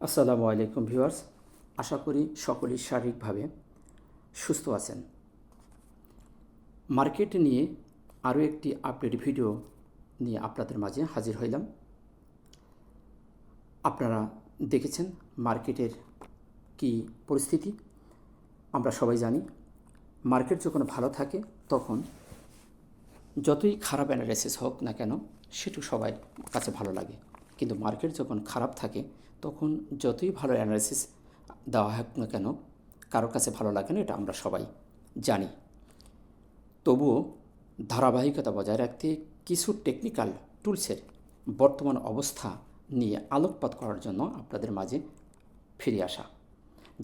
আসসালামু আলাইকুম ভিউয়ার্স, আশা করি সকলেই শারীরিকভাবে সুস্থ আছেন। মার্কেট নিয়ে আরও একটি আপডেট ভিডিও নিয়ে আপনাদের মাঝে হাজির হইলাম। আপনারা দেখেছেন মার্কেটের কি পরিস্থিতি। আমরা সবাই জানি মার্কেট যখন ভালো থাকে তখন যতই খারাপ অ্যানালাইসিস হোক না কেন সেটু সবাই কাছে ভালো লাগে, কিন্তু মার্কেট যখন খারাপ থাকে তখন যতই ভালো অ্যানালাইসিস দেওয়া হোক না কেন কারোর কাছে ভালো লাগে না, এটা আমরা সবাই জানি। তবুও ধারাবাহিকতা বজায় রাখতে কিছু টেকনিক্যাল টুলসের বর্তমান অবস্থা নিয়ে আলোকপাত করার জন্য আপনাদের মাঝে ফিরে আসা।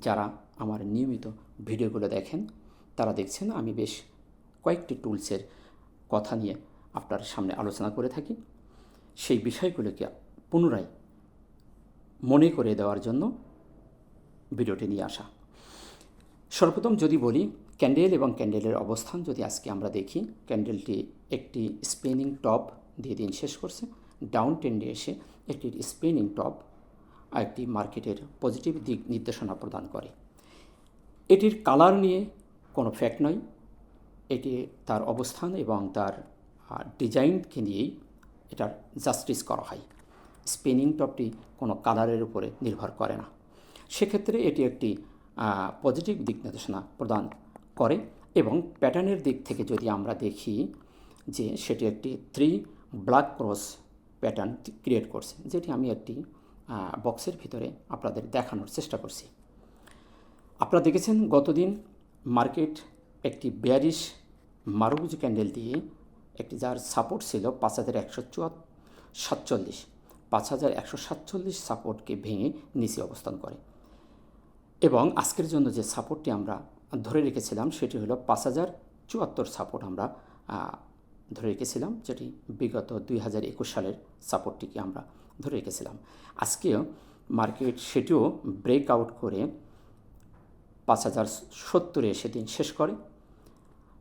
যারা আমার নিয়মিত ভিডিওগুলো দেখেন তারা দেখছেন আমি বেশ কয়েকটি টুলসের কথা নিয়ে আপনার সামনে আলোচনা করে থাকি। সেই বিষয়গুলোকে পুনরায় মনে করে দেওয়ার জন্য ভিডিওটি নিয়ে আসা। সর্বপ্রথম যদি বলি ক্যান্ডেল এবং ক্যান্ডেলের অবস্থান যদি আজকে আমরা দেখি, ক্যান্ডেলটি একটি স্পিনিং টপ দিয়ে দিন শেষ করছে, ডাউন ট্রেন্ডে এসে একটি স্পিনিং টপ একটি মার্কেটের পজিটিভ দিক নির্দেশনা প্রদান করে। এটির কালার নিয়ে কোনো ফ্যাক্ট নয়, এটি তার অবস্থান এবং তার ডিজাইনকে নিয়েই এটার জাস্টিস করা হয়। স্পিনিং টপটি কোনো কালারের উপরে নির্ভর করে না, সেক্ষেত্রে এটি একটি পজিটিভ দিক নির্দেশনা প্রদান করে। এবং প্যাটার্নের দিক থেকে যদি আমরা দেখি যে সেটি একটি 3 ব্ল্যাক ক্রস প্যাটার্ন ক্রিয়েট করছে, যেটি আমি একটি বক্সের ভিতরে আপনাদের দেখানোর চেষ্টা করছি। আপনারা দেখেছেন গতদিন মার্কেট একটি বেয়ারিশ মারুবুজি ক্যান্ডেল দিয়ে একটি যার সাপোর্ট ছিল 5147 সাপোর্টকে ভেঙে নিচে অবস্থান করে। এবং আজকের জন্য যে সাপোর্টটি আমরা ধরে রেখেছিলাম সেটি হলো 5074 সাপোর্ট আমরা ধরে রেখেছিলাম, যেটি বিগত 2021 সালের সাপোর্টটিকে আমরা ধরে রেখেছিলাম। আজকেও মার্কেট সেটিও ব্রেকআউট করে 5070 এসে দিন শেষ করে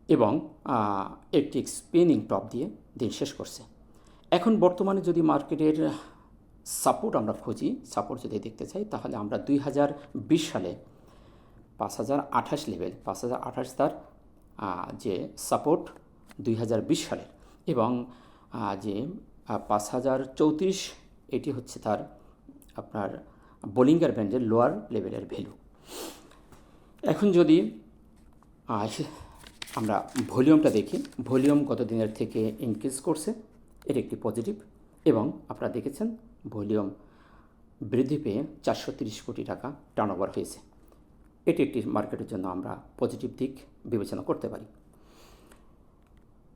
এবং একটি স্পিনিং টপ দিয়ে দিন শেষ করছে। এখন বর্তমানে যদি মার্কেটের সাপোর্ট আমরা খুঁজি, সাপোর্ট যদি দেখতে চাই, তাহলে আমরা 2020 সালে 5028 লেভেল, 5028 তার যে সাপোর্ট 2020 সালের, এবং যে 5034 এটি হচ্ছে তার আপনার বোলিঙ্গার ব্যান্ডের লোয়ার লেভেলের ভ্যালু। এখন যদি আমরা ভলিউমটা দেখি, ভলিউম গত দিনের থেকে ইনক্রিজ করছে, এটি একটি পজিটিভ। এবং আপনারা দেখেছেন ভলিউম বৃদ্ধি পেয়ে 430 কোটি টাকা টার্নওভার হয়েছে। এটি একটি মার্কেটের জন্য আমরা পজিটিভ দিক বিবেচনা করতে পারি।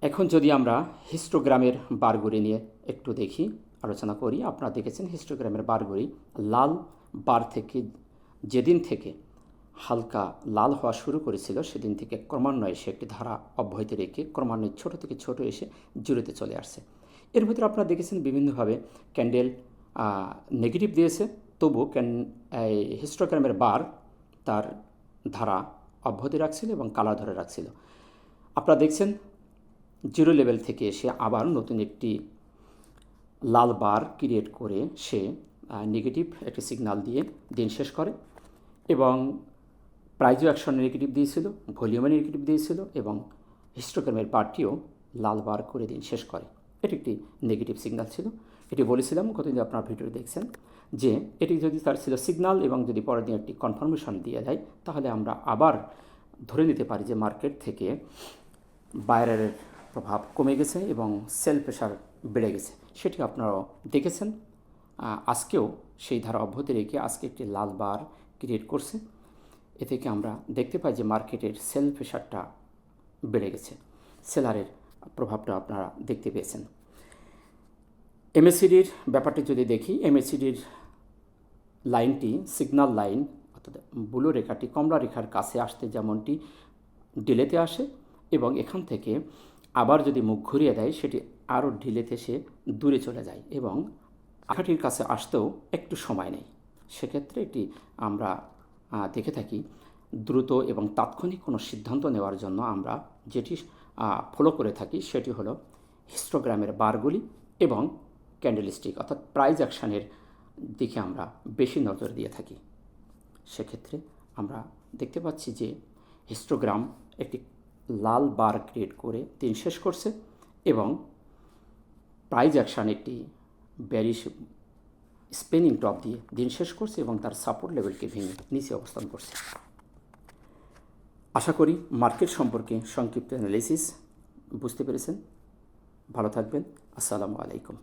এখন যদি আমরা হিস্টোগ্রামের বারগুলি নিয়ে একটু দেখি, আলোচনা করি। আপনারা দেখেছেন হিস্টোগ্রামের বারগুলি লাল বার থেকে যেদিন থেকে হালকা লাল হওয়া শুরু করেছিল সেদিন থেকে ক্রমান্বয়ে সে একটি ধারা অব্যাহত রেখে ক্রমান্বয়ে ছোট থেকে ছোট এসে জুড়েতে চলে আসছে। এর ভিতরে আপনারা দেখেছেন বিভিন্নভাবে ক্যান্ডেল নেগেটিভ দিয়েছে, তবু হিস্টোগ্রামের বার তার ধারা অব্যাহত রাখছিল এবং কালার ধরে রাখছিল। আপনারা দেখছেন জিরো লেভেল থেকে এসে আবার নতুন একটি লাল বার ক্রিয়েট করে সে নেগেটিভ একটি সিগন্যাল দিয়ে দিন শেষ করে এবং প্রাইজও অ্যাকশন নেগেটিভ দিয়েছিল, ভলিউমে নেগেটিভ দিয়েছিল এবং হিস্টোগ্রামের বারটিও লাল বার করে দিন শেষ করে। এটি একটি নেগেটিভ সিগন্যাল ছিল। এটি বলেছিলাম কতদিন আপনার ভিডিও দেখছেন যে এটি যদি তার ছিল সিগন্যাল এবং যদি পরের দিন একটি কনফার্মেশন দিয়ে যায়, তাহলে আমরা আবার ধরে নিতে পারি যে মার্কেট থেকে বাইরের প্রভাব কমে গেছে এবং সেল প্রেশার বেড়ে গেছে। সেটি আপনারাও দেখেছেন। আজকেও সেই ধারা অব্যাহত রেখে আজকে একটি লাল বার ক্রিয়েট করছে। এ থেকে আমরা দেখতে পাই যে মার্কেটের সেল প্রেশারটা বেড়ে গেছে, সেলারের প্রভাবটা আপনারা দেখতে পেয়েছেন। এমএসিডির ব্যাপারটি যদি দেখি, এমএসিডির লাইনটি সিগন্যাল লাইন অর্থাৎ ব্লু রেখাটি কমলা রেখার কাছে আসতে যেমনটি ডিলেতে আসে এবং এখান থেকে আবার যদি মুখ ঘুরিয়ে দেয় সেটি আরও ডিলেতে সে দূরে চলে যায় এবং আখাটির কাছে আসতেও একটু সময় নেই। সেক্ষেত্রে এটি আমরা দেখে থাকি দ্রুত এবং তাৎক্ষণিক কোনো সিদ্ধান্ত নেওয়ার জন্য আমরা যেটি ফলো করে থাকি সেটি হলো হিস্টোগ্রামের বারগুলি এবং ক্যান্ডেলস্টিক অর্থাৎ প্রাইজ অ্যাকশানের দিকে আমরা বেশি নজর দিয়ে থাকি। সেক্ষেত্রে আমরা দেখতে পাচ্ছি যে হিস্টোগ্রাম একটি লাল বার ক্রিয়েট করে দিন শেষ করছে এবং প্রাইজ অ্যাকশান একটি ব্যারিশ স্পেনিং টপ দিয়ে দিন শেষ করছে এবং তার সাপোর্ট লেভেলকে ভেঙে নিচে অবস্থান করছে। আশা করি মার্কেট সম্পর্কে সংক্ষিপ্ত অ্যানালিসিস বুঝতে পেরেছেন। ভালো থাকবেন। আসসালামু আলাইকুম।